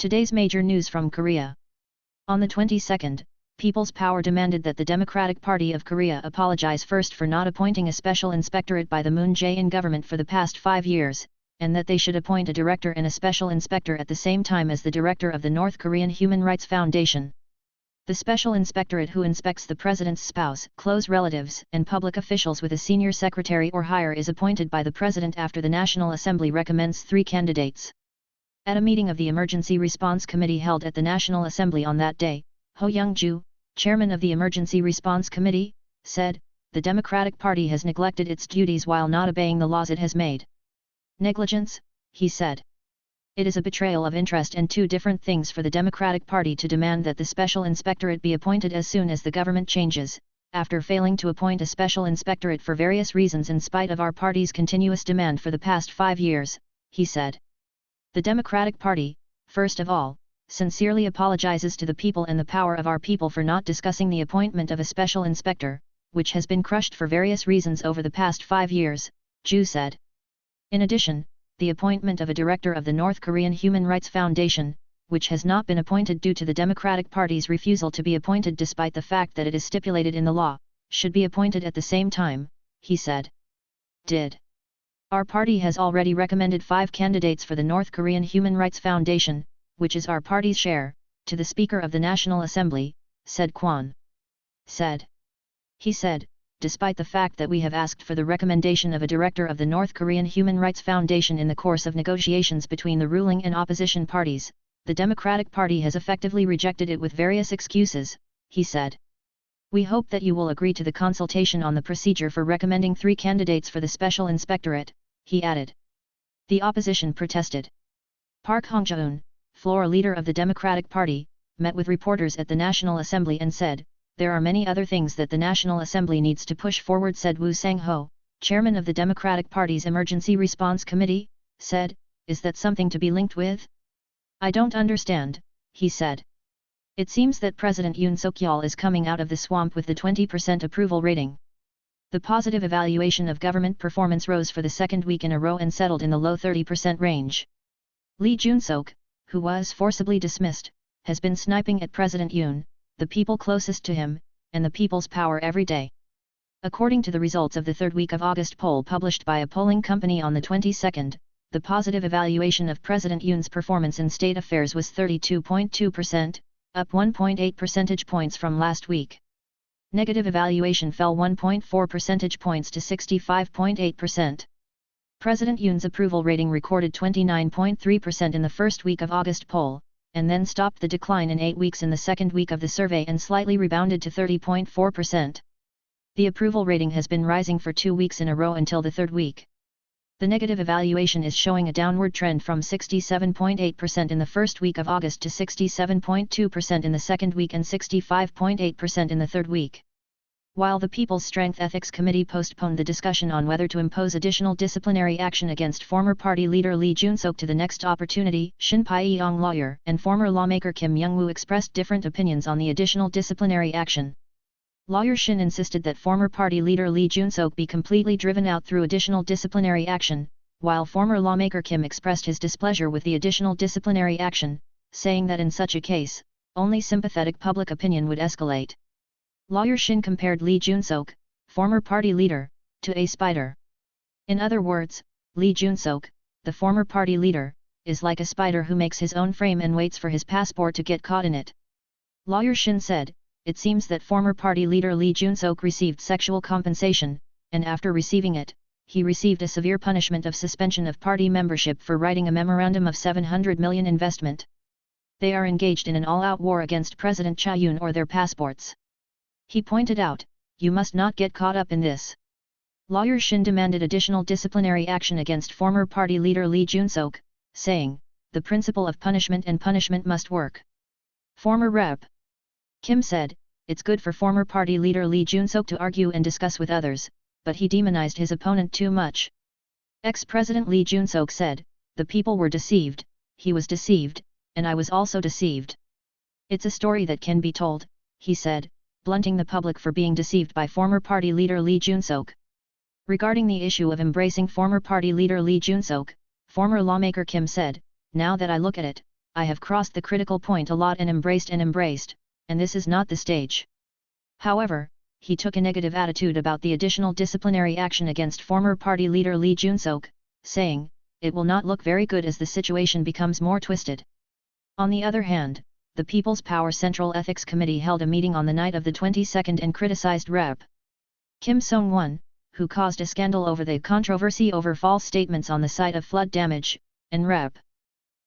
Today's major news from Korea. On the 22nd, People's Power demanded that the Democratic Party of Korea apologize first for not appointing a special inspectorate by the Moon Jae-in government for the past 5 years, and that they should appoint a director and a special inspector at the same time as the director of the North Korean Human Rights Foundation. The special inspectorate, who inspects the president's spouse, close relatives, and public officials with a senior secretary or higher, is appointed by the president after the National Assembly recommends 3 candidates. At a meeting of the Emergency Response Committee held at the National Assembly on that day, Ho Young-ju, chairman of the Emergency Response Committee, said, "The Democratic Party has neglected its duties while not obeying the laws it has made." Negligence, he said. It is a betrayal of interest and 2 different things for the Democratic Party to demand that the special inspectorate be appointed as soon as the government changes, after failing to appoint a special inspectorate for various reasons in spite of our party's continuous demand for the past 5 years, he said. The Democratic Party, first of all, sincerely apologizes to the people and the power of our people for not discussing the appointment of a special inspector, which has been crushed for various reasons over the past 5 years, Ju said. In addition, the appointment of a director of the North Korean Human Rights Foundation, which has not been appointed due to the Democratic Party's refusal to be appointed despite the fact that it is stipulated in the law, should be appointed at the same time, he said. Our party has already recommended 5 candidates for the North Korean Human Rights Foundation, which is our party's share, to the Speaker of the National Assembly, said Kwon. He said, despite the fact that we have asked for the recommendation of a director of the North Korean Human Rights Foundation in the course of negotiations between the ruling and opposition parties, the Democratic Party has effectively rejected it with various excuses, he said. We hope that you will agree to the consultation on the procedure for recommending 3 candidates for the special inspectorate, he added. The opposition protested. Park Hong-jae-un, floor leader of the Democratic Party, met with reporters at the National Assembly and said, "There are many other things that the National Assembly needs to push forward," said Woo Sang-ho, chairman of the Democratic Party's Emergency Response Committee, said, "Is that something to be linked with? I don't understand," he said. It seems that President Yoon Suk-yeol is coming out of the swamp with the 20% approval rating. The positive evaluation of government performance rose for the 2nd week in a row and settled in the low 30% range. Lee Jun-seok, who was forcibly dismissed, has been sniping at President Yoon, the people closest to him, and the People's Power every day. According to the results of the 3rd week of August poll published by a polling company on the 22nd, the positive evaluation of President Yoon's performance in state affairs was 32.2%, up 1.8 percentage points from last week. Negative evaluation fell 1.4 percentage points to 65.8%. President Yoon's approval rating recorded 29.3% in the 1st week of August poll, and then stopped the decline in 8 weeks in the 2nd week of the survey and slightly rebounded to 30.4%. The approval rating has been rising for 2 weeks in a row until the 3rd week. The negative evaluation is showing a downward trend from 67.8% in the 1st week of August to 67.2% in the 2nd week and 65.8% in the 3rd week. While the People's Strength Ethics Committee postponed the discussion on whether to impose additional disciplinary action against former party leader Lee Jun-seok to the next opportunity, Shin Pye-yong lawyer and former lawmaker Kim Young-woo expressed different opinions on the additional disciplinary action. Lawyer Shin insisted that former party leader Lee Jun-seok be completely driven out through additional disciplinary action, while former lawmaker Kim expressed his displeasure with the additional disciplinary action, saying that in such a case, only sympathetic public opinion would escalate. Lawyer Shin compared Lee Jun-seok, former party leader, to a spider. In other words, Lee Jun-seok, the former party leader, is like a spider who makes his own frame and waits for his passport to get caught in it. Lawyer Shin said, "It seems that former party leader Lee Jun-seok received sexual compensation, and after receiving it, he received a severe punishment of suspension of party membership for writing a memorandum of 700 million investment. They are engaged in an all-out war against President Cha-yoon or their passports." He pointed out, "You must not get caught up in this." Lawyer Shin demanded additional disciplinary action against former party leader Lee Jun-seok, saying, "The principle of punishment and punishment must work." Former Rep. Kim said, "It's good for former party leader Lee Jun-seok to argue and discuss with others, but he demonized his opponent too much." Ex-President Lee Jun-seok said, "The people were deceived, he was deceived, and I was also deceived. It's a story that can be told," he said, blunting the public for being deceived by former party leader Lee Jun-seok. Regarding the issue of embracing former party leader Lee Jun-seok, former lawmaker Kim said, "Now that I look at it, I have crossed the critical point a lot and embraced, and this is not the stage. However, he took a negative attitude about the additional disciplinary action against former party leader Lee Jun-seok, saying, "It will not look very good as the situation becomes more twisted." On the other hand, the People's Power Central Ethics Committee held a meeting on the night of the 22nd and criticized Rep. Kim Song-won, who caused a scandal over the controversy over false statements on the site of flood damage, and Rep.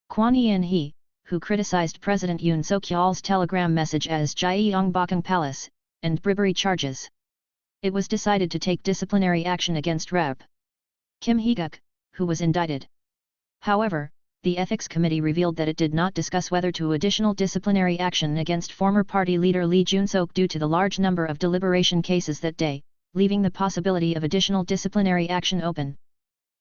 Kwon Eun-hee, who criticized President Yoon Suk-yeol's telegram message as Jaemyungwon Palace, and bribery charges. It was decided to take disciplinary action against Rep. Kim Hee-guk, who was indicted. However, the Ethics Committee revealed that it did not discuss whether to additional disciplinary action against former party leader Lee Jun-seok due to the large number of deliberation cases that day, leaving the possibility of additional disciplinary action open.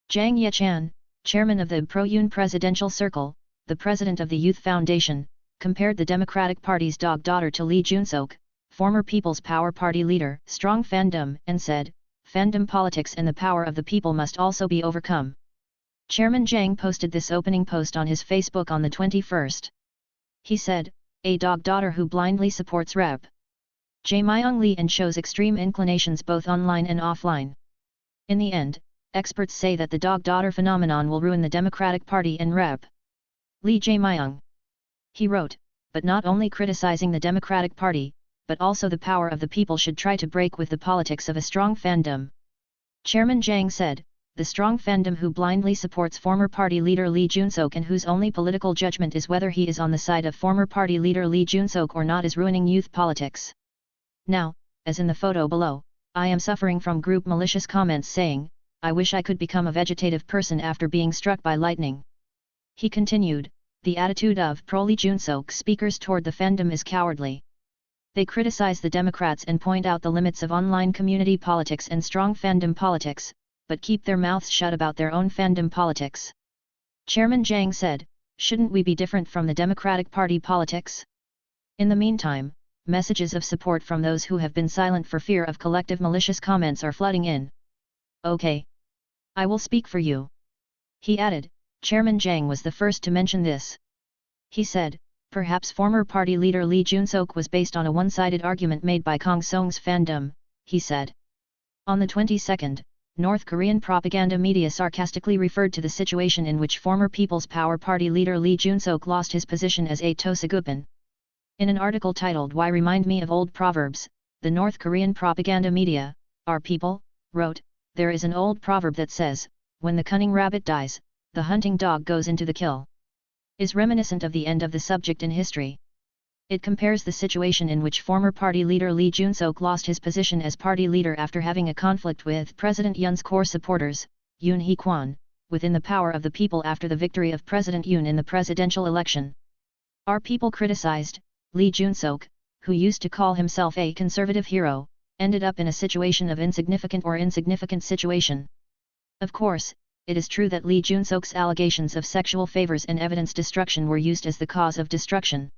Jang Ye-chan, chairman of the Pro-Yoon Presidential Circle, the president of the Youth Foundation, compared the Democratic Party's dog-daughter to Lee Jun-seok, former People's Power Party leader, strong fandom, and said, "Fandom politics and the power of the people must also be overcome." Chairman Jang posted this opening post on his Facebook on the 21st. He said, "A dog-daughter who blindly supports Rep. Jaemyung-won and shows extreme inclinations both online and offline. In the end, experts say that the dog-daughter phenomenon will ruin the Democratic Party and Rep. Lee Jae-myung." He wrote, "But not only criticizing the Democratic Party, but also the power of the people should try to break with the politics of a strong fandom." Chairman Jang said, "The strong fandom who blindly supports former party leader Lee Jun-seok and whose only political judgment is whether he is on the side of former party leader Lee Jun-seok or not is ruining youth politics. Now, as in the photo below, I am suffering from group malicious comments saying, 'I wish I could become a vegetative person after being struck by lightning.'" He continued, "The attitude of pro-Lee Jun-seok speakers toward the fandom is cowardly. They criticize the Democrats and point out the limits of online community politics and strong fandom politics, but keep their mouths shut about their own fandom politics." Chairman Jang said, "Shouldn't we be different from the Democratic Party politics?" In the meantime, messages of support from those who have been silent for fear of collective malicious comments are flooding in. "Okay. I will speak for you." He added. Chairman Jang was the first to mention this. He said, "Perhaps former party leader Lee Jun-seok was based on a one-sided argument made by Kang Song's fandom," he said. On the 22nd, North Korean propaganda media sarcastically referred to the situation in which former People's Power Party leader Lee Jun-seok lost his position as a tosagupin. In an article titled "Why Remind Me of Old Proverbs," the North Korean propaganda media, Our People, wrote, "There is an old proverb that says, 'When the cunning rabbit dies, the hunting dog goes into the kill.' Is reminiscent of the end of the subject in history. It compares the situation in which former party leader Lee Jun-seok lost his position as party leader after having a conflict with President Yoon's core supporters, Yoon Hee-kwon, within the power of the people after the victory of President Yoon in the presidential election. Our People criticized, Lee Jun-seok, who used to call himself a conservative hero, ended up in a situation of insignificant situation. Of course, it is true that Lee Jun-seok's allegations of sexual favors and evidence destruction were used as the cause of destruction.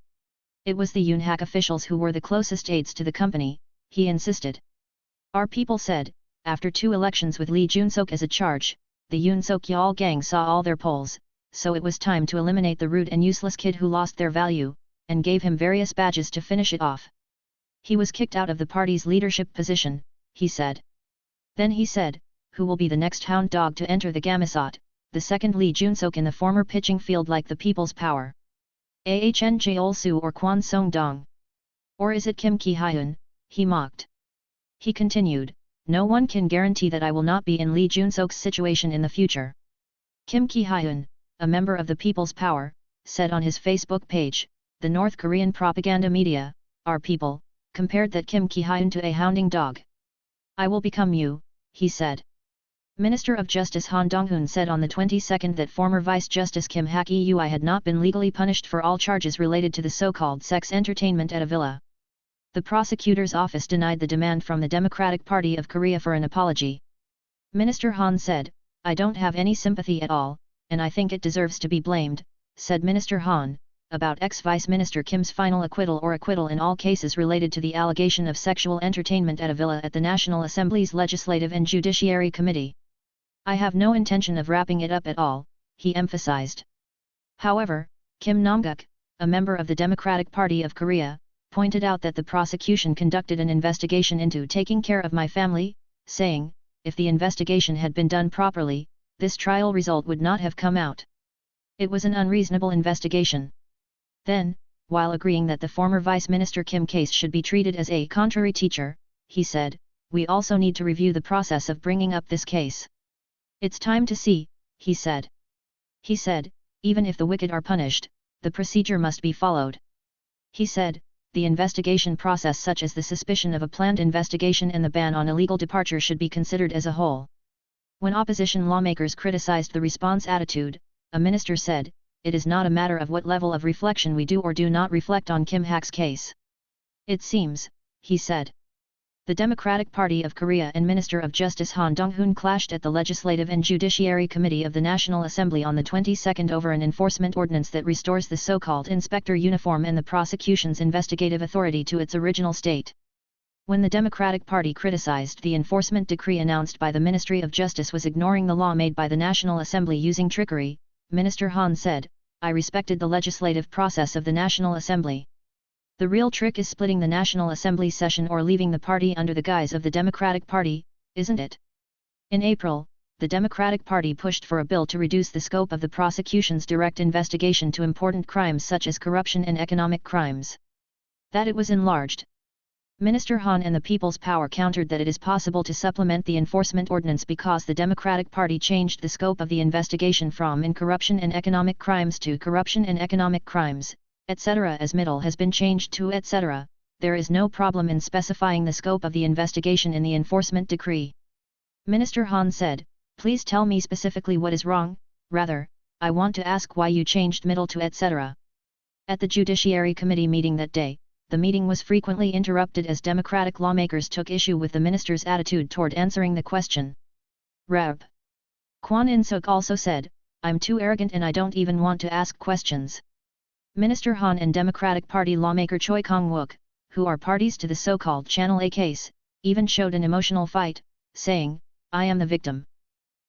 It was the Yoon-hak officials who were the closest aides to the company, he insisted. Our People said, after 2 elections with Lee Jun-seok as a charge, the Yoon Suk-yeol gang saw all their polls, so it was time to eliminate the rude and useless kid who lost their value, and gave him various badges to finish it off. He was kicked out of the party's leadership position, he said. Then he said, who will be the next hound dog to enter the Gamisot, the second Lee Jun-seok in the former pitching field like the People's Power? Ahn Jae-ol-soo or Kwon Song-dong? Or is it Kim Ki-hyun? He mocked. He continued, no one can guarantee that I will not be in Lee Jun-seok's situation in the future. Kim Ki-hyun, a member of the People's Power, said on his Facebook page, the North Korean propaganda media, Our People, compared that Kim Ki-hyun to a hounding dog. I will become you, he said. Minister of Justice Han Dong-hoon said on the 22nd that former Vice Justice Kim Hak-eui had not been legally punished for all charges related to the so-called sex entertainment at a villa. The prosecutor's office denied the demand from the Democratic Party of Korea for an apology. Minister Han said, I don't have any sympathy at all, and I think it deserves to be blamed, said Minister Han, about ex-Vice Minister Kim's final acquittal in all cases related to the allegation of sexual entertainment at a villa at the National Assembly's Legislative and Judiciary Committee. I have no intention of wrapping it up at all, he emphasized. However, Kim Nam-guk, a member of the Democratic Party of Korea, pointed out that the prosecution conducted an investigation into taking care of my family, saying, if the investigation had been done properly, this trial result would not have come out. It was an unreasonable investigation. Then, while agreeing that the former Vice Minister Kim case should be treated as a contrary teacher, he said, we also need to review the process of bringing up this case. It's time to see, he said. He said, even if the wicked are punished, the procedure must be followed. He said, the investigation process such as the suspicion of a planned investigation and the ban on illegal departure should be considered as a whole. When opposition lawmakers criticized the response attitude, a minister said, it is not a matter of what level of reflection we do or do not reflect on Kim Hak's case. It seems, he said. The Democratic Party of Korea and Minister of Justice Han Dong-hoon clashed at the Legislative and Judiciary Committee of the National Assembly on the 22nd over an enforcement ordinance that restores the so-called inspector uniform and the prosecution's investigative authority to its original state. When the Democratic Party criticized the enforcement decree announced by the Ministry of Justice was ignoring the law made by the National Assembly using trickery, Minister Han said, I respected the legislative process of the National Assembly. The real trick is splitting the National Assembly session or leaving the party under the guise of the Democratic Party, isn't it? In April, the Democratic Party pushed for a bill to reduce the scope of the prosecution's direct investigation to important crimes such as corruption and economic crimes. That it was enlarged. Minister Han and the People's Power countered that it is possible to supplement the enforcement ordinance because the Democratic Party changed the scope of the investigation from in corruption and economic crimes to corruption and economic crimes, etc. as middle has been changed to etc. There is no problem in specifying the scope of the investigation in the enforcement decree. Minister Han said, please tell me specifically what is wrong, rather, I want to ask why you changed middle to etc. At the Judiciary Committee meeting that day, the meeting was frequently interrupted as Democratic lawmakers took issue with the minister's attitude toward answering the question. Rep. Kwon In-suk also said, I'm too arrogant and I don't even want to ask questions. Minister Han and Democratic Party lawmaker Choi Kong-wook, who are parties to the so-called Channel A case, even showed an emotional fight, saying, I am the victim.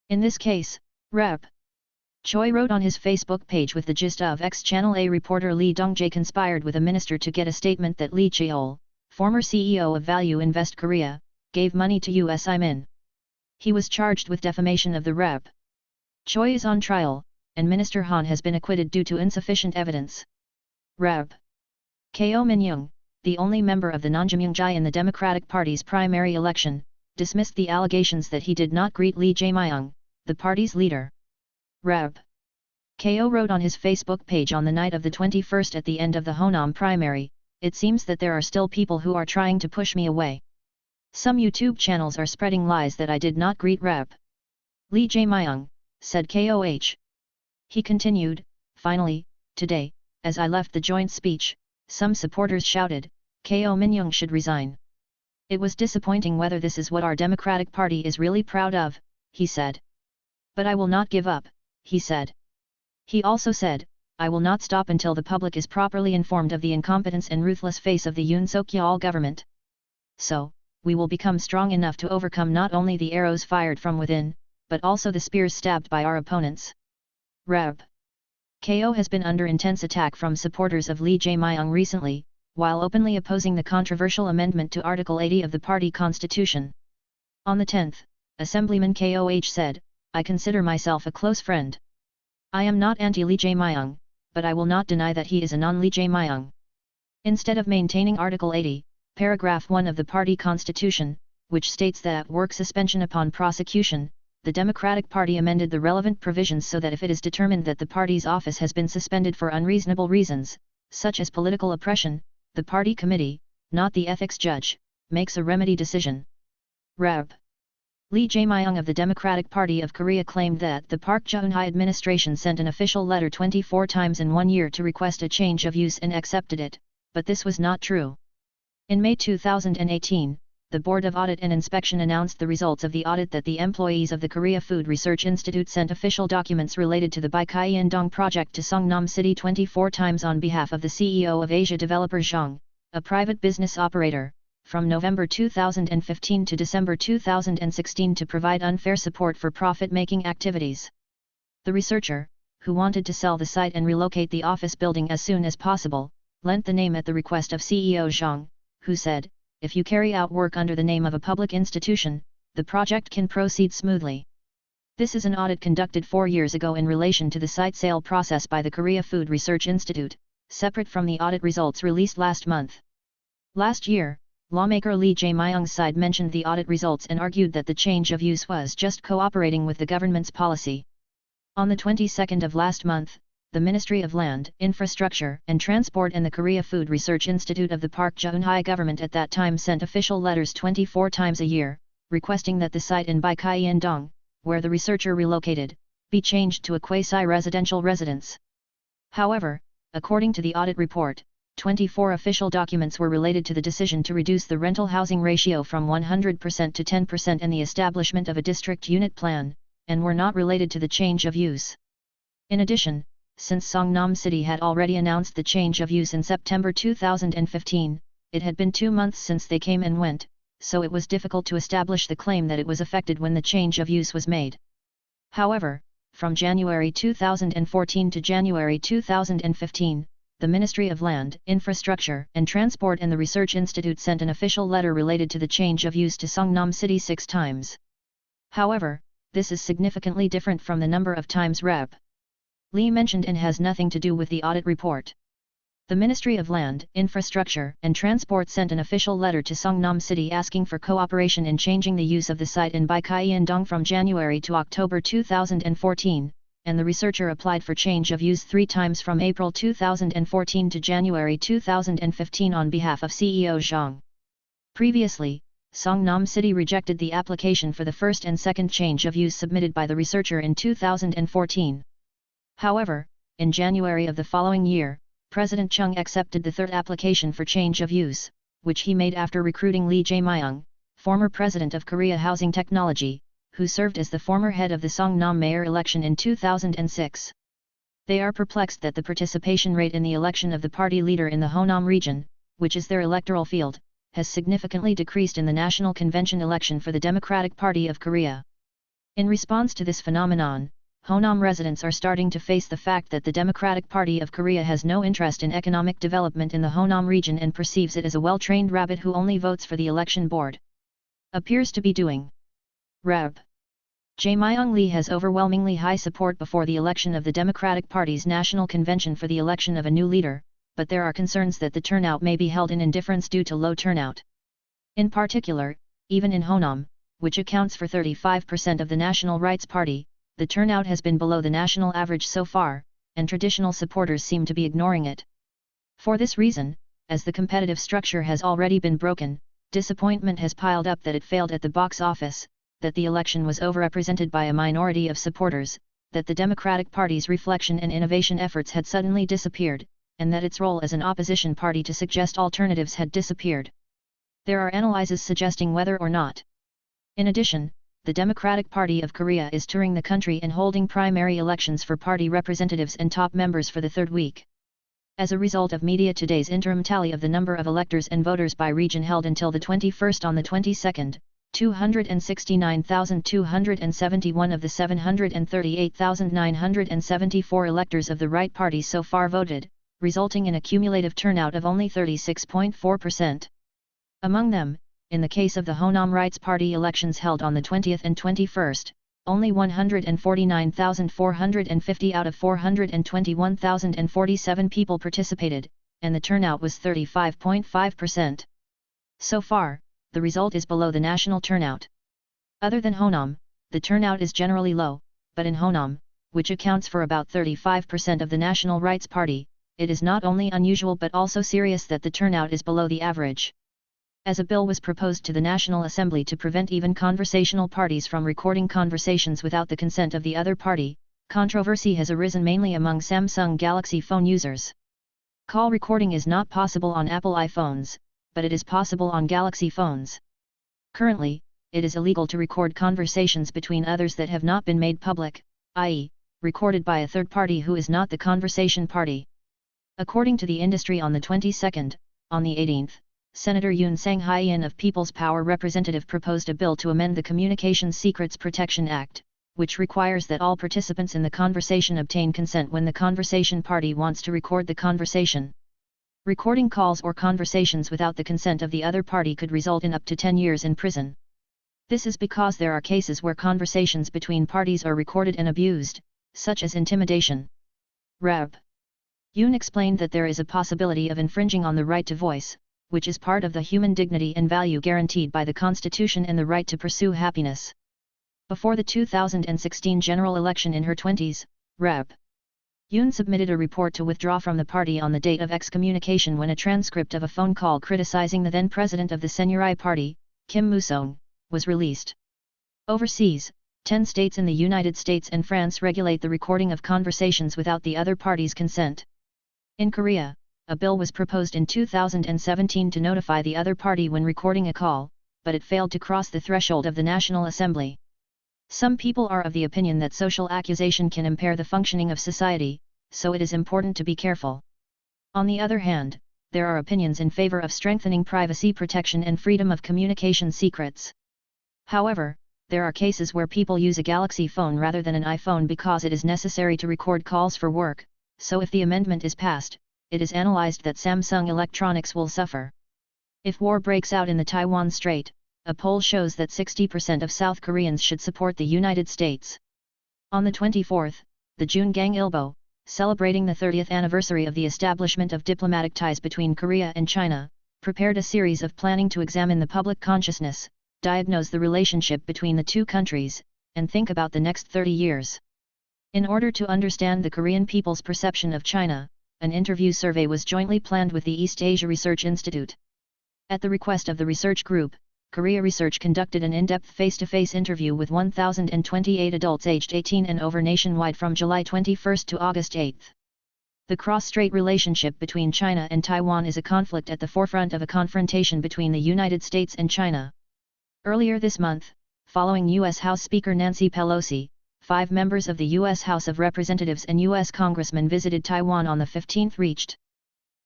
In this case, Rep. Choi wrote on his Facebook page with the gist of ex-Channel A reporter Lee Dong-jae conspired with a minister to get a statement that Lee Cheol, former CEO of Value Invest Korea, gave money to U.S. Imin. He was charged with defamation of the Rep. Choi is on trial, and Minister Han has been acquitted due to insufficient evidence. Rep. Ko Min-young, the only member of the non-Jaemyung in the Democratic Party's primary election, dismissed the allegations that he did not greet Lee Jae-myung, the party's leader. Rep. Ko wrote on his Facebook page on the night of the 21st at the end of the Honam primary, it seems that there are still people who are trying to push me away. Some YouTube channels are spreading lies that I did not greet Rep. Lee Jae-myung, said KOH. He continued, finally, today, as I left the joint speech, some supporters shouted, Ko Min-young should resign. It was disappointing whether this is what our Democratic Party is really proud of, he said. But I will not give up, he said. He also said, I will not stop until the public is properly informed of the incompetence and ruthless face of the Yoon-seok government. So, we will become strong enough to overcome not only the arrows fired from within, but also the spears stabbed by our opponents. Rep. Ko has been under intense attack from supporters of Lee Jae-myung recently, while openly opposing the controversial amendment to Article 80 of the party constitution. On the 10th, Assemblyman KOH said, I consider myself a close friend. I am not anti-Lee Jae-myung, but I will not deny that he is a non-Lee Jae-myung. Instead of maintaining Article 80, Paragraph 1 of the party constitution, which states that at work suspension upon prosecution, the Democratic Party amended the relevant provisions so that if it is determined that the party's office has been suspended for unreasonable reasons, such as political oppression, the party committee, not the ethics judge, makes a remedy decision. Rep. Lee Jae-myung of the Democratic Party of Korea claimed that the Park Geun-hye administration sent an official letter 24 times in 1 year to request a change of use and accepted it, but this was not true. In May 2018, the Board of Audit and Inspection announced the results of the audit that the employees of the Korea Food Research Institute sent official documents related to the Baekhyindong project to Songnam City 24 times on behalf of the CEO of Asia Developer Zhang, a private business operator, from November 2015 to December 2016 to provide unfair support for profit-making activities. The researcher, who wanted to sell the site and relocate the office building as soon as possible, lent the name at the request of CEO Zhang, who said, "If you carry out work under the name of a public institution, the project can proceed smoothly." This is an audit conducted 4 years ago in relation to the site sale process by the Korea Food Research Institute, separate from the audit results released last month. Last year, lawmaker Lee Jae-myung's side mentioned the audit results and argued that the change of use was just cooperating with the government's policy. On the 22nd of last month, the Ministry of Land, Infrastructure and Transport and the Korea Food Research Institute of the Park Geun-hye government at that time sent official letters 24 times a year, requesting that the site in Baekhyun-dong, where the researcher relocated, be changed to a quasi-residential residence. However, according to the audit report, 24 official documents were related to the decision to reduce the rental housing ratio from 100% to 10% and the establishment of a district unit plan, and were not related to the change of use. In addition, since Songnam City had already announced the change of use in September 2015, it had been 2 months since they came and went, so it was difficult to establish the claim that it was affected when the change of use was made. However, from January 2014 to January 2015, the Ministry of Land, Infrastructure and Transport and the Research Institute sent an official letter related to the change of use to Songnam City 6 times. However, this is significantly different from the number of times Rep. Lee mentioned and has nothing to do with the audit report. The Ministry of Land, Infrastructure and Transport sent an official letter to Songnam City asking for cooperation in changing the use of the site in Baekhyun-dong from January to October 2014, and the researcher applied for change of use 3 times from April 2014 to January 2015 on behalf of CEO Zhang. Previously, Songnam City rejected the application for the first and second change of use submitted by the researcher in 2014. However, in January of the following year, President Chung accepted the third application for change of use, which he made after recruiting Lee Jae-myung, former president of Korea Housing Technology, who served as the former head of the Songnam mayor election in 2006. They are perplexed that the participation rate in the election of the party leader in the Honam region, which is their electoral field, has significantly decreased in the National Convention election for the Democratic Party of Korea. In response to this phenomenon, Honam residents are starting to face the fact that the Democratic Party of Korea has no interest in economic development in the Honam region and perceives it as a well-trained rabbit who only votes for the election board. Appears to be doing. Rep. Jae-myung Lee has overwhelmingly high support before the election of the Democratic Party's National Convention for the election of a new leader, but there are concerns that the turnout may be held in indifference due to low turnout. In particular, even in Honam, which accounts for 35% of the National Rights Party, the turnout has been below the national average so far, and traditional supporters seem to be ignoring it. For this reason, as the competitive structure has already been broken, disappointment has piled up that it failed at the box office, that the election was overrepresented by a minority of supporters, that the Democratic Party's reflection and innovation efforts had suddenly disappeared, and that its role as an opposition party to suggest alternatives had disappeared. There are analyses suggesting whether or not. In addition, the Democratic Party of Korea is touring the country and holding primary elections for party representatives and top members for the third week. As a result of Media Today's interim tally of the number of electors and voters by region held until the 21st on the 22nd, 269,271 of the 738,974 electors of the Right Party so far voted, resulting in a cumulative turnout of only 36.4%. Among them, in the case of the Honam Rights Party elections held on the 20th and 21st, only 149,450 out of 421,047 people participated, and the turnout was 35.5%. So far, the result is below the national turnout. Other than Honam, the turnout is generally low, but in Honam, which accounts for about 35% of the National Rights Party, it is not only unusual but also serious that the turnout is below the average. As a bill was proposed to the National Assembly to prevent even conversational parties from recording conversations without the consent of the other party, controversy has arisen mainly among Samsung Galaxy phone users. Call recording is not possible on Apple iPhones, but it is possible on Galaxy phones. Currently, it is illegal to record conversations between others that have not been made public, i.e., recorded by a third party who is not the conversation party. According to the industry on the 22nd, on the 18th, Senator Jun-seok of People's Power Representative proposed a bill to amend the Communications Secrets Protection Act, which requires that all participants in the conversation obtain consent when the conversation party wants to record the conversation. Recording calls or conversations without the consent of the other party could result in up to 10 years in prison. This is because there are cases where conversations between parties are recorded and abused, such as intimidation. Rep. Yoon explained that there is a possibility of infringing on the right to voice, which is part of the human dignity and value guaranteed by the Constitution and the right to pursue happiness. Before the 2016 general election in her 20s, Rep. Yoon submitted a report to withdraw from the party on the date of excommunication when a transcript of a phone call criticizing the then president of the Saenuri Party, Kim Moo-sung, was released. Overseas, 10 states in the United States and France regulate the recording of conversations without the other party's consent. In Korea, a bill was proposed in 2017 to notify the other party when recording a call, but it failed to cross the threshold of the National Assembly. Some people are of the opinion that social accusation can impair the functioning of society, so it is important to be careful. On the other hand, there are opinions in favor of strengthening privacy protection and freedom of communication secrets. However, there are cases where people use a Galaxy phone rather than an iPhone because it is necessary to record calls for work, so if the amendment is passed, it is analyzed that Samsung Electronics will suffer. If war breaks out in the Taiwan Strait, a poll shows that 60% of South Koreans should support the United States. On the 24th, the Jun-gang Ilbo, celebrating the 30th anniversary of the establishment of diplomatic ties between Korea and China, prepared a series of planning to examine the public consciousness, diagnose the relationship between the two countries, and think about the next 30 years. In order to understand the Korean people's perception of China, an interview survey was jointly planned with the East Asia Research Institute. At the request of the research group, Korea Research conducted an in-depth face-to-face interview with 1,028 adults aged 18 and over nationwide from July 21 to August 8. The cross-strait relationship between China and Taiwan is a conflict at the forefront of a confrontation between the United States and China. Earlier this month, following U.S. House Speaker Nancy Pelosi, 5 members of the U.S. House of Representatives and U.S. congressmen visited Taiwan on the 15th reached.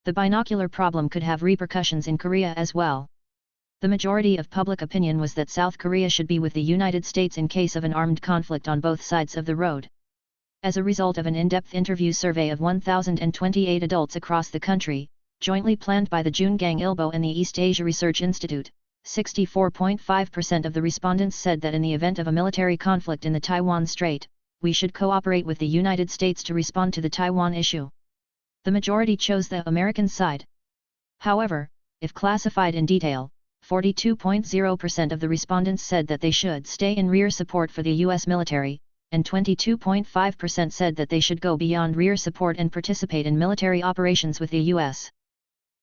The binocular problem could have repercussions in Korea as well. The majority of public opinion was that South Korea should be with the United States in case of an armed conflict on both sides of the road. As a result of an in-depth interview survey of 1,028 adults across the country, jointly planned by the Jun-gang Ilbo and the East Asia Research Institute, 64.5% of the respondents said that in the event of a military conflict in the Taiwan Strait, we should cooperate with the United States to respond to the Taiwan issue. The majority chose the American side. However, if classified in detail, 42.0% of the respondents said that they should stay in rear support for the U.S. military, and 22.5% said that they should go beyond rear support and participate in military operations with the U.S.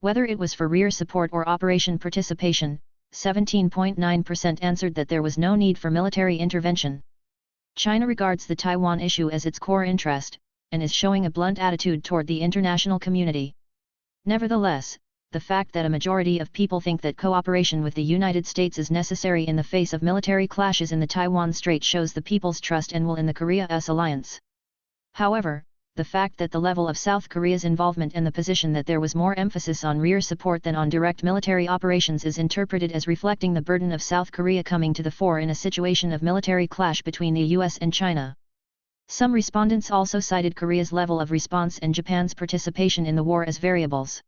Whether it was for rear support or operation participation, 17.9% answered that there was no need for military intervention. China regards the Taiwan issue as its core interest, and is showing a blunt attitude toward the international community. Nevertheless, the fact that a majority of people think that cooperation with the United States is necessary in the face of military clashes in the Taiwan Strait shows the people's trust and will in the Korea-US alliance. However, the fact that the level of South Korea's involvement and the position that there was more emphasis on rear support than on direct military operations is interpreted as reflecting the burden of South Korea coming to the fore in a situation of military clash between the US and China. Some respondents also cited Korea's level of response and Japan's participation in the war as variables.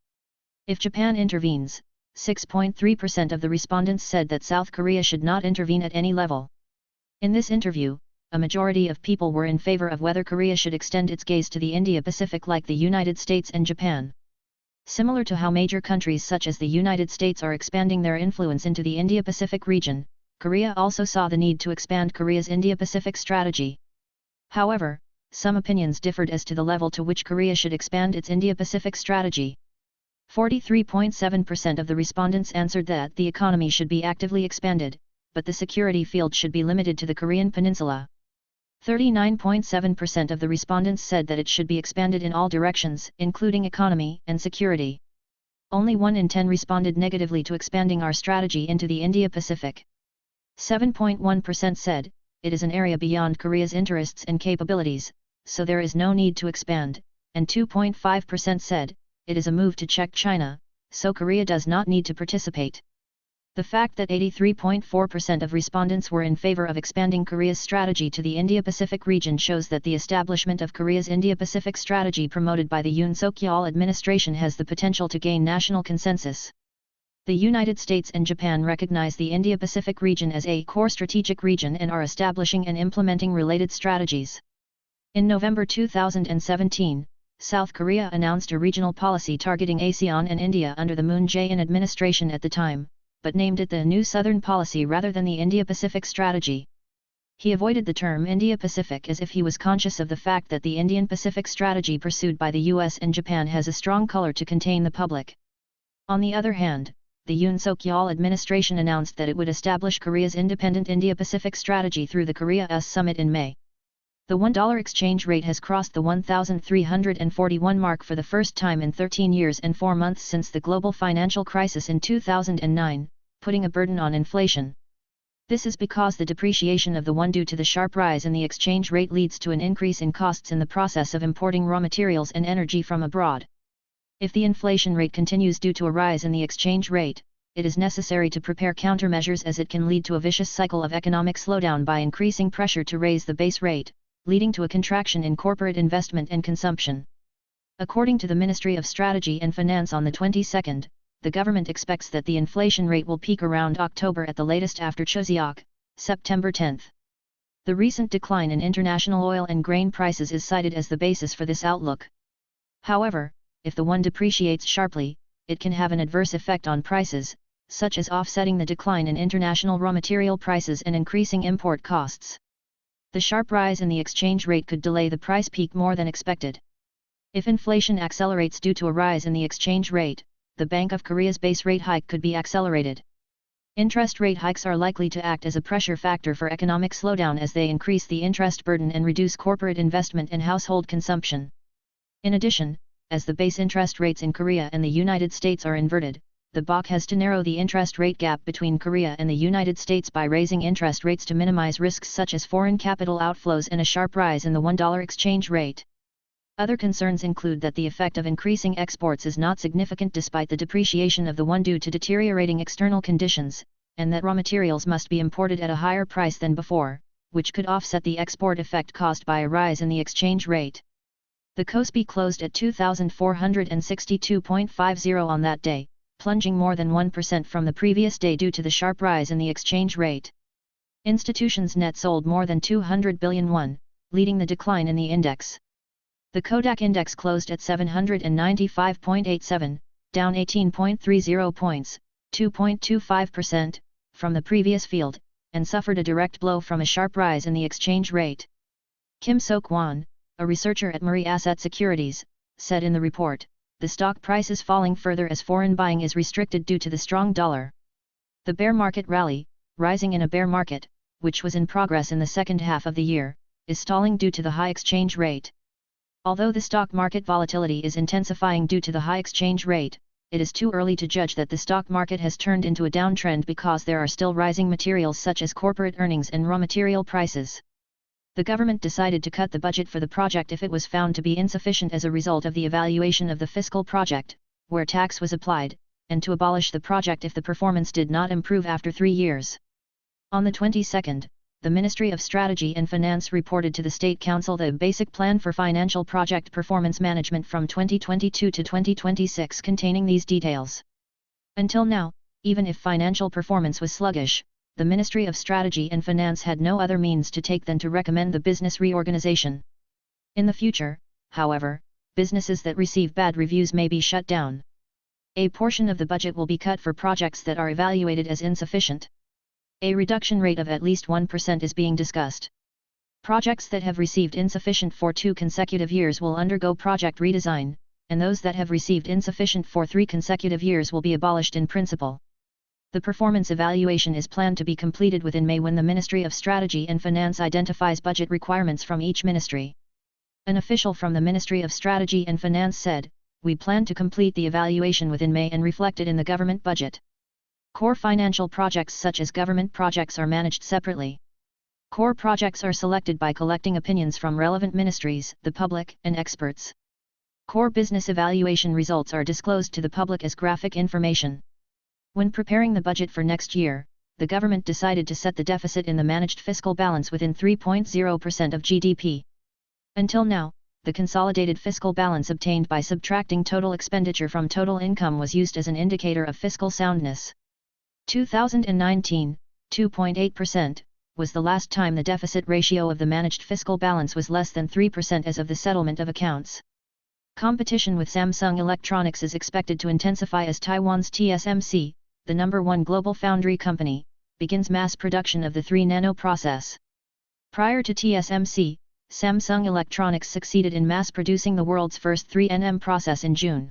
If Japan intervenes, 6.3% of the respondents said that South Korea should not intervene at any level. In this interview, a majority of people were in favor of whether Korea should extend its gaze to the Indo-Pacific like the United States and Japan. Similar to how major countries such as the United States are expanding their influence into the Indo-Pacific region, Korea also saw the need to expand Korea's Indo-Pacific strategy. However, some opinions differed as to the level to which Korea should expand its Indo-Pacific strategy. 43.7% of the respondents answered that the economy should be actively expanded, but the security field should be limited to the Korean peninsula. 39.7% of the respondents said that it should be expanded in all directions, including economy and security. Only 1 in 10 responded negatively to expanding our strategy into the Indo-Pacific. 7.1% said, it is an area beyond Korea's interests and capabilities, so there is no need to expand, and 2.5% said, it is a move to check China, so Korea does not need to participate. The fact that 83.4% of respondents were in favor of expanding Korea's strategy to the Indo-Pacific region shows that the establishment of Korea's Indo-Pacific strategy promoted by the Jun-seok administration has the potential to gain national consensus. The United States and Japan recognize the Indo-Pacific region as a core strategic region and are establishing and implementing related strategies. In November 2017, South Korea announced a regional policy targeting ASEAN and India under the Moon Jae-in administration at the time, but named it the New Southern Policy rather than the India-Pacific Strategy. He avoided the term India-Pacific as if he was conscious of the fact that the Indian-Pacific strategy pursued by the US and Japan has a strong color to contain the public. On the other hand, the Jun-seok administration announced that it would establish Korea's independent India-Pacific strategy through the Korea-US summit in May. The $1 exchange rate has crossed the 1,341 mark for the first time in 13 years and 4 months since the global financial crisis in 2009, putting a burden on inflation. This is because the depreciation of the won due to the sharp rise in the exchange rate leads to an increase in costs in the process of importing raw materials and energy from abroad. If the inflation rate continues due to a rise in the exchange rate, it is necessary to prepare countermeasures as it can lead to a vicious cycle of economic slowdown by increasing pressure to raise the base rate, leading to a contraction in corporate investment and consumption. According to the Ministry of Strategy and Finance on the 22nd, the government expects that the inflation rate will peak around October at the latest after Chuseok, September 10. The recent decline in international oil and grain prices is cited as the basis for this outlook. However, if the won depreciates sharply, it can have an adverse effect on prices, such as offsetting the decline in international raw material prices and increasing import costs. The sharp rise in the exchange rate could delay the price peak more than expected. If inflation accelerates due to a rise in the exchange rate, the Bank of Korea's base rate hike could be accelerated. Interest rate hikes are likely to act as a pressure factor for economic slowdown as they increase the interest burden and reduce corporate investment and household consumption. In addition, as the base interest rates in Korea and the United States are inverted, the BOK has to narrow the interest rate gap between Korea and the United States by raising interest rates to minimize risks such as foreign capital outflows and a sharp rise in the $1 exchange rate. Other concerns include that the effect of increasing exports is not significant despite the depreciation of the won due to deteriorating external conditions, and that raw materials must be imported at a higher price than before, which could offset the export effect caused by a rise in the exchange rate. The KOSPI closed at 2,462.50 on that day, plunging more than 1% from the previous day due to the sharp rise in the exchange rate. Institutions net sold more than 200 billion won, leading the decline in the index. The Kodak index closed at 795.87, down 18.30 points, 2.25%, from the previous field, and suffered a direct blow from a sharp rise in the exchange rate. Kim Sok-won, a researcher at Murray Asset Securities, said in the report, the stock price is falling further as foreign buying is restricted due to the strong dollar. The bear market rally, rising in a bear market, which was in progress in the second half of the year, is stalling due to the high exchange rate. Although the stock market volatility is intensifying due to the high exchange rate, it is too early to judge that the stock market has turned into a downtrend because there are still rising materials such as corporate earnings and raw material prices. The government decided to cut the budget for the project if it was found to be insufficient as a result of the evaluation of the fiscal project, where tax was applied, and to abolish the project if the performance did not improve after 3 years. On the 22nd, the Ministry of Strategy and Finance reported to the State Council the Basic Plan for Financial Project Performance Management from 2022 to 2026 containing these details. Until now, even if financial performance was sluggish, the Ministry of Strategy and Finance had no other means to take than to recommend the business reorganization. In the future, however, businesses that receive bad reviews may be shut down. A portion of the budget will be cut for projects that are evaluated as insufficient. A reduction rate of at least 1% is being discussed. Projects that have received insufficient for 2 consecutive years will undergo project redesign, and those that have received insufficient for 3 consecutive years will be abolished in principle. The performance evaluation is planned to be completed within May when the Ministry of Strategy and Finance identifies budget requirements from each ministry. An official from the Ministry of Strategy and Finance said, "We plan to complete the evaluation within May and reflect it in the government budget." Core financial projects such as government projects are managed separately. Core projects are selected by collecting opinions from relevant ministries, the public, and experts. Core business evaluation results are disclosed to the public as graphic information. When preparing the budget for next year, the government decided to set the deficit in the managed fiscal balance within 3.0% of GDP. Until now, the consolidated fiscal balance obtained by subtracting total expenditure from total income was used as an indicator of fiscal soundness. 2019, 2.8%, was the last time the deficit ratio of the managed fiscal balance was less than 3% as of the settlement of accounts. Competition with Samsung Electronics is expected to intensify as Taiwan's TSMC, the #1 global foundry company, begins mass production of the 3nm process. Prior to TSMC, Samsung Electronics succeeded in mass producing the world's first 3nm process in June.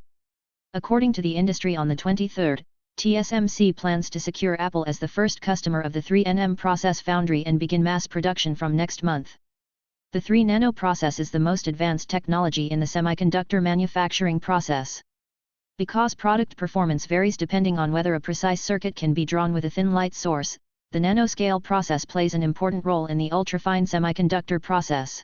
According to the industry on the 23rd, TSMC plans to secure Apple as the first customer of the 3nm process foundry and begin mass production from next month. The 3nm process is the most advanced technology in the semiconductor manufacturing process. Because product performance varies depending on whether a precise circuit can be drawn with a thin light source, the nanoscale process plays an important role in the ultrafine semiconductor process.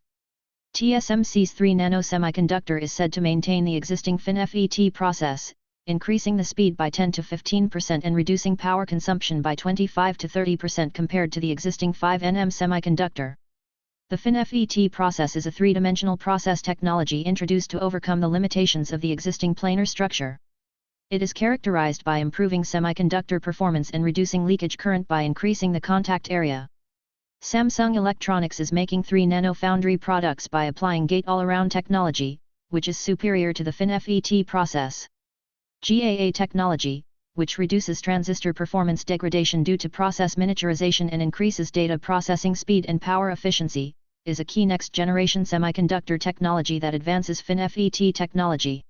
TSMC's 3nm semiconductor is said to maintain the existing FinFET process, increasing the speed by 10 to 15% and reducing power consumption by 25 to 30% compared to the existing 5nm semiconductor. The FinFET process is a three-dimensional process technology introduced to overcome the limitations of the existing planar structure. It is characterized by improving semiconductor performance and reducing leakage current by increasing the contact area. Samsung Electronics is making 3nm foundry products by applying gate-all-around technology, which is superior to the FinFET process. GAA technology, which reduces transistor performance degradation due to process miniaturization and increases data processing speed and power efficiency, is a key next-generation semiconductor technology that advances FinFET technology.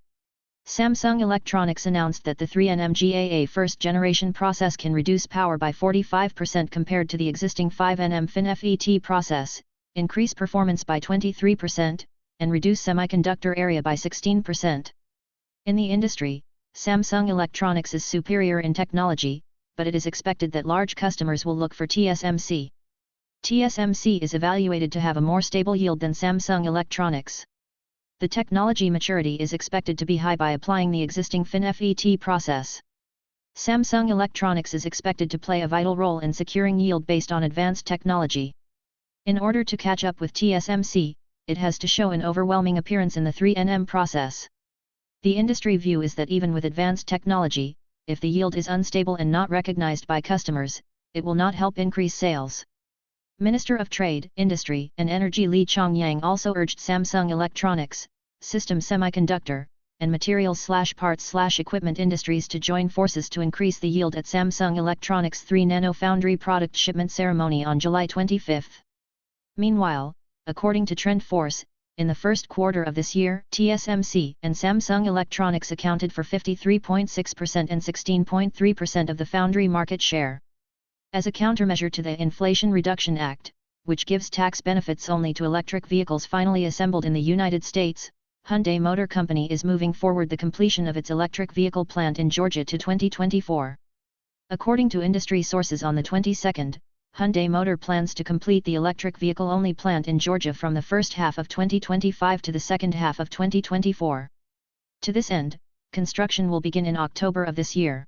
Samsung Electronics announced that the 3nm GAA first-generation process can reduce power by 45% compared to the existing 5nm FinFET process, increase performance by 23%, and reduce semiconductor area by 16%. In the industry, Samsung Electronics is superior in technology, but it is expected that large customers will look for TSMC. TSMC is evaluated to have a more stable yield than Samsung Electronics. The technology maturity is expected to be high by applying the existing FinFET process. Samsung Electronics is expected to play a vital role in securing yield based on advanced technology. In order to catch up with TSMC, it has to show an overwhelming appearance in the 3nm process. The industry view is that even with advanced technology, if the yield is unstable and not recognized by customers, it will not help increase sales. Minister of Trade, Industry and Energy Lee Chong-yang also urged Samsung Electronics, system semiconductor, and materials/parts/equipment industries to join forces to increase the yield at Samsung Electronics' 3nm foundry product shipment ceremony on July 25. Meanwhile, according to TrendForce, in the first quarter of this year, TSMC and Samsung Electronics accounted for 53.6% and 16.3% of the foundry market share. As a countermeasure to the Inflation Reduction Act, which gives tax benefits only to electric vehicles finally assembled in the United States, Hyundai Motor Company is moving forward the completion of its electric vehicle plant in Georgia to 2024. According to industry sources on the 22nd, Hyundai Motor plans to complete the electric vehicle-only plant in Georgia from the first half of 2025 to the second half of 2024. To this end, construction will begin in October of this year.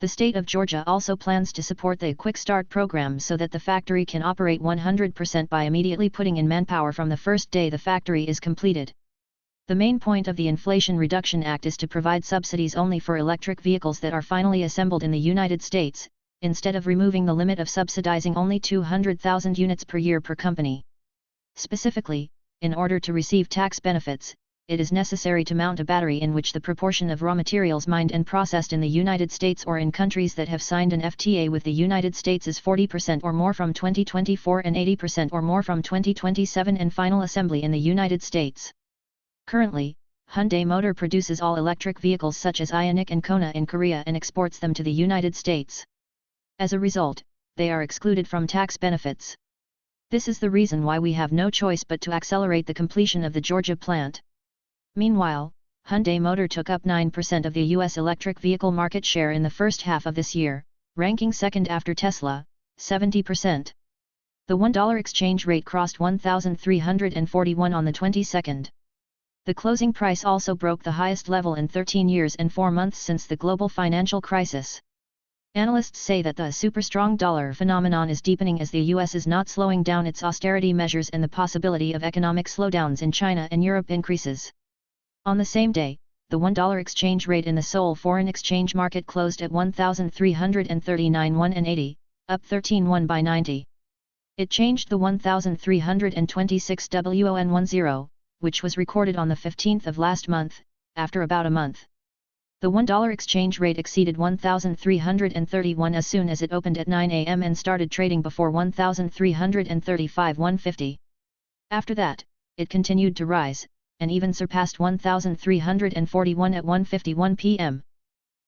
The state of Georgia also plans to support the Quick Start program so that the factory can operate 100% by immediately putting in manpower from the first day the factory is completed. The main point of the Inflation Reduction Act is to provide subsidies only for electric vehicles that are finally assembled in the United States, instead of removing the limit of subsidizing only 200,000 units per year per company. Specifically, in order to receive tax benefits, it is necessary to mount a battery in which the proportion of raw materials mined and processed in the United States or in countries that have signed an FTA with the United States is 40% or more from 2024 and 80% or more from 2027 and final assembly in the United States. Currently, Hyundai Motor produces all-electric vehicles such as Ioniq and Kona in Korea and exports them to the United States. As a result, they are excluded from tax benefits. This is the reason why we have no choice but to accelerate the completion of the Georgia plant. Meanwhile, Hyundai Motor took up 9% of the U.S. electric vehicle market share in the first half of this year, ranking second after Tesla, 70%. The $1 exchange rate crossed 1,341 on the 22nd. The closing price also broke the highest level in 13 years and 4 months since the global financial crisis. Analysts say that the super-strong dollar phenomenon is deepening as the US is not slowing down its austerity measures and the possibility of economic slowdowns in China and Europe increases. On the same day, the $1 exchange rate in the Seoul foreign exchange market closed at 1,339 won and 80, up 13 won by 90. It changed the 1,326 won 10, which was recorded on the 15th of last month, after about a month. The $1 exchange rate exceeded 1,331 as soon as it opened at 9 a.m. and started trading before 1,335 150. After that, it continued to rise, and even surpassed 1,341 at 1:51 p.m.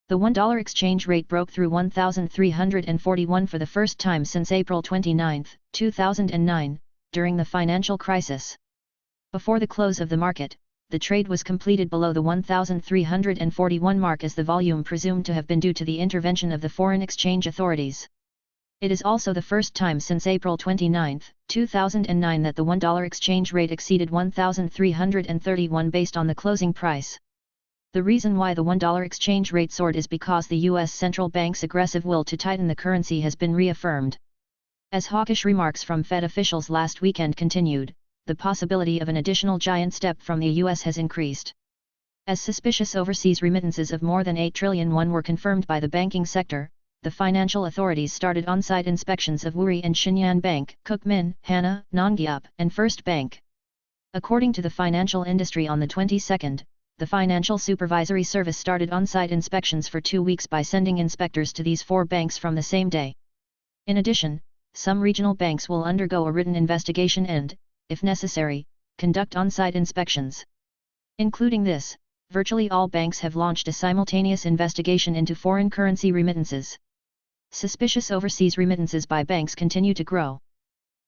The $1 exchange rate broke through 1,341 for the first time since April 29, 2009, during the financial crisis. Before the close of the market, the trade was completed below the 1,341 mark as the volume presumed to have been due to the intervention of the foreign exchange authorities. It is also the first time since April 29, 2009 that the $1 exchange rate exceeded 1,331 based on the closing price. The reason why the $1 exchange rate soared is because the U.S. central bank's aggressive will to tighten the currency has been reaffirmed. As hawkish remarks from Fed officials last weekend continued, the possibility of an additional giant step from the U.S. has increased. As suspicious overseas remittances of more than 8 trillion won were confirmed by the banking sector, the financial authorities started on-site inspections of Woori and Shinyan Bank, Kookmin, Hana, Nongyeop, and First Bank. According to the financial industry on the 22nd, the Financial Supervisory Service started on-site inspections for 2 weeks by sending inspectors to these 4 banks from the same day. In addition, some regional banks will undergo a written investigation and, if necessary, conduct on-site inspections. Including this, virtually all banks have launched a simultaneous investigation into foreign currency remittances. Suspicious overseas remittances by banks continue to grow.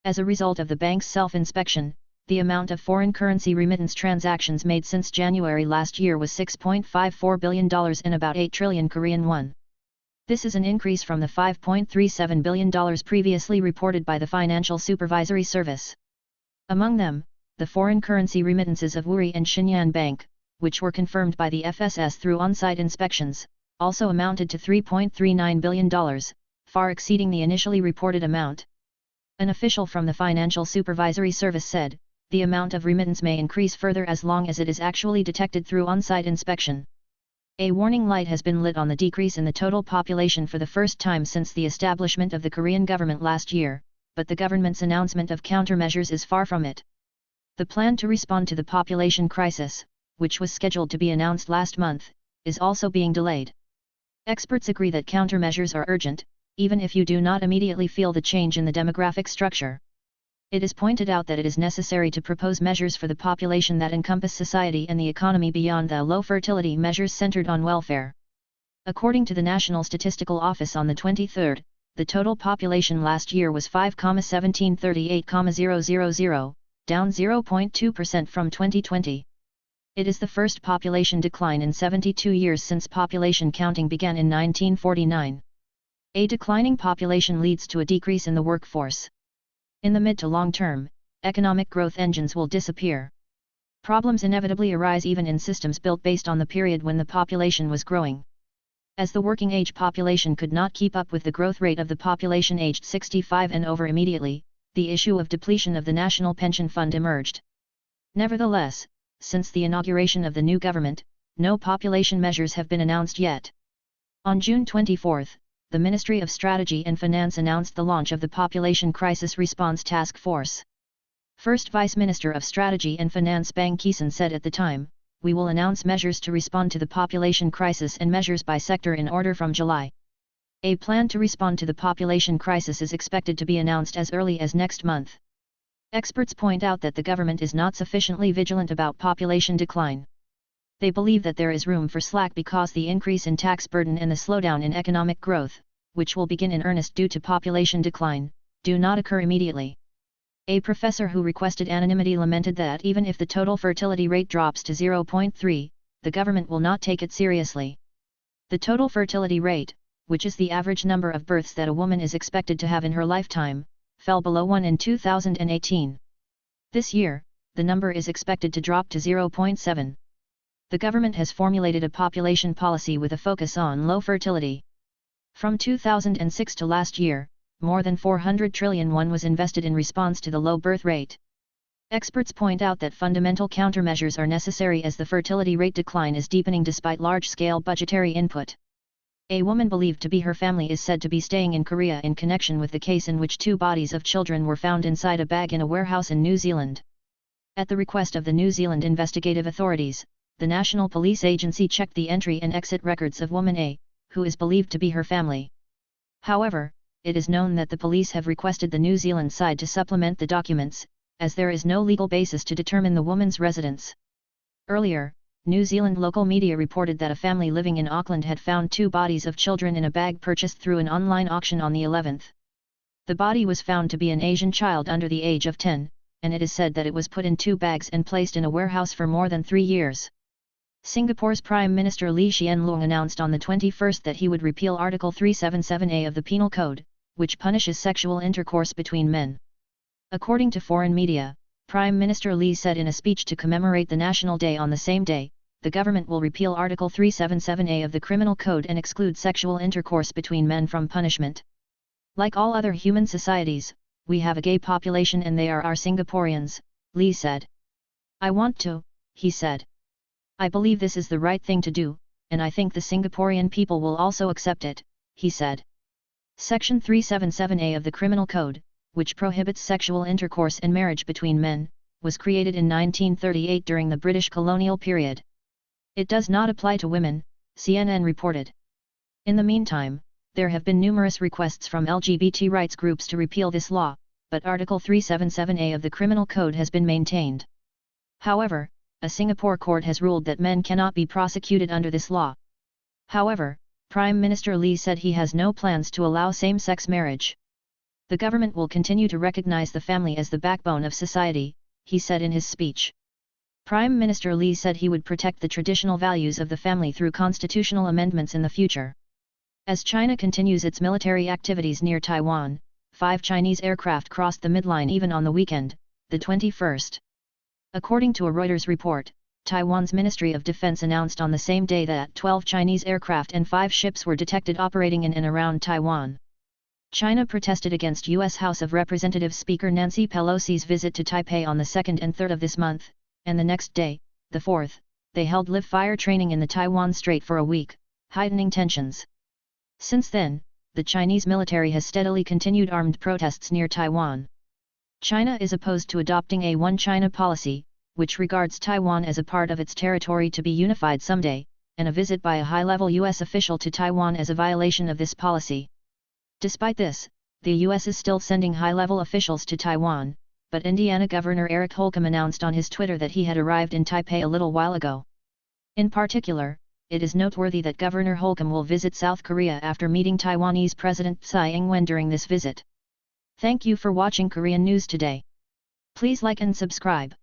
As a result of the bank's self-inspection, the amount of foreign currency remittance transactions made since January last year was $6.54 billion and about 8 trillion Korean won. This is an increase from the $5.37 billion previously reported by the Financial Supervisory Service. Among them, the foreign currency remittances of Woori and Shinyan Bank, which were confirmed by the FSS through on-site inspections, also amounted to $3.39 billion, far exceeding the initially reported amount. An official from the Financial Supervisory Service said, the amount of remittance may increase further as long as it is actually detected through on-site inspection. A warning light has been lit on the decrease in the total population for the first time since the establishment of the Korean government last year, but the government's announcement of countermeasures is far from it. The plan to respond to the population crisis, which was scheduled to be announced last month, is also being delayed. Experts agree that countermeasures are urgent, even if you do not immediately feel the change in the demographic structure. It is pointed out that it is necessary to propose measures for the population that encompass society and the economy beyond the low fertility measures centered on welfare. According to the National Statistical Office on the 23rd, the total population last year was 5,1738,000, down 0.2% from 2020. It is the first population decline in 72 years since population counting began in 1949. A declining population leads to a decrease in the workforce. In the mid to long term, economic growth engines will disappear. Problems inevitably arise even in systems built based on the period when the population was growing. As the working age population could not keep up with the growth rate of the population aged 65 and over immediately, the issue of depletion of the National Pension Fund emerged. Nevertheless, since the inauguration of the new government, no population measures have been announced yet. On June 24, the Ministry of Strategy and Finance announced the launch of the Population Crisis Response Task Force. First Vice Minister of Strategy and Finance Bang Ki-sun said at the time, "We will announce measures to respond to the population crisis and measures by sector in order from July." A plan to respond to the population crisis is expected to be announced as early as next month. Experts point out that the government is not sufficiently vigilant about population decline. They believe that there is room for slack because the increase in tax burden and the slowdown in economic growth, which will begin in earnest due to population decline, do not occur immediately. A professor who requested anonymity lamented that even if the total fertility rate drops to 0.3, the government will not take it seriously. The total fertility rate, which is the average number of births that a woman is expected to have in her lifetime, fell below 1 in 2018. This year, the number is expected to drop to 0.7. The government has formulated a population policy with a focus on low fertility. From 2006 to last year, more than 400 trillion won was invested in response to the low birth rate. Experts point out that fundamental countermeasures are necessary as the fertility rate decline is deepening despite large-scale budgetary input. A woman believed to be her family is said to be staying in Korea in connection with the case in which 2 bodies of children were found inside a bag in a warehouse in New Zealand. At the request of the New Zealand investigative authorities, the National Police Agency checked the entry and exit records of woman A, who is believed to be her family. However, it is known that the police have requested the New Zealand side to supplement the documents, as there is no legal basis to determine the woman's residence. Earlier, New Zealand local media reported that a family living in Auckland had found 2 bodies of children in a bag purchased through an online auction on the 11th. The body was found to be an Asian child under the age of 10, and it is said that it was put in 2 bags and placed in a warehouse for more than 3 years. Singapore's Prime Minister Lee Hsien Loong announced on the 21st that he would repeal Article 377A of the Penal Code, which punishes sexual intercourse between men. According to foreign media, Prime Minister Lee said in a speech to commemorate the National Day on the same day, the government will repeal Article 377A of the Criminal Code and exclude sexual intercourse between men from punishment. Like all other human societies, we have a gay population and they are our Singaporeans, Lee said. I want to, he said. I believe this is the right thing to do, and I think the Singaporean people will also accept it, he said. Section 377A of the Criminal Code, which prohibits sexual intercourse and marriage between men, was created in 1938 during the British colonial period. It does not apply to women, CNN reported. In the meantime, there have been numerous requests from LGBT rights groups to repeal this law, but Article 377A of the Criminal Code has been maintained. However, a Singapore court has ruled that men cannot be prosecuted under this law. However, Prime Minister Lee said he has no plans to allow same-sex marriage. The government will continue to recognize the family as the backbone of society, he said in his speech. Prime Minister Lee said he would protect the traditional values of the family through constitutional amendments in the future. As China continues its military activities near Taiwan, 5 Chinese aircraft crossed the midline even on the weekend, the 21st. According to a Reuters report, Taiwan's Ministry of Defense announced on the same day that 12 Chinese aircraft and 5 ships were detected operating in and around Taiwan. China protested against U.S. House of Representatives Speaker Nancy Pelosi's visit to Taipei on the 2nd and 3rd of this month, and the next day, the 4th, they held live-fire training in the Taiwan Strait for a week, heightening tensions. Since then, the Chinese military has steadily continued armed protests near Taiwan. China is opposed to adopting a One China policy, which regards Taiwan as a part of its territory to be unified someday, and a visit by a high-level U.S. official to Taiwan as a violation of this policy. Despite this, the U.S. is still sending high-level officials to Taiwan, but Indiana Governor Eric Holcomb announced on his Twitter that he had arrived in Taipei a little while ago. In particular, it is noteworthy that Governor Holcomb will visit South Korea after meeting Taiwanese President Tsai Ing-wen during this visit. Thank you for watching Korean News Today. Please like and subscribe.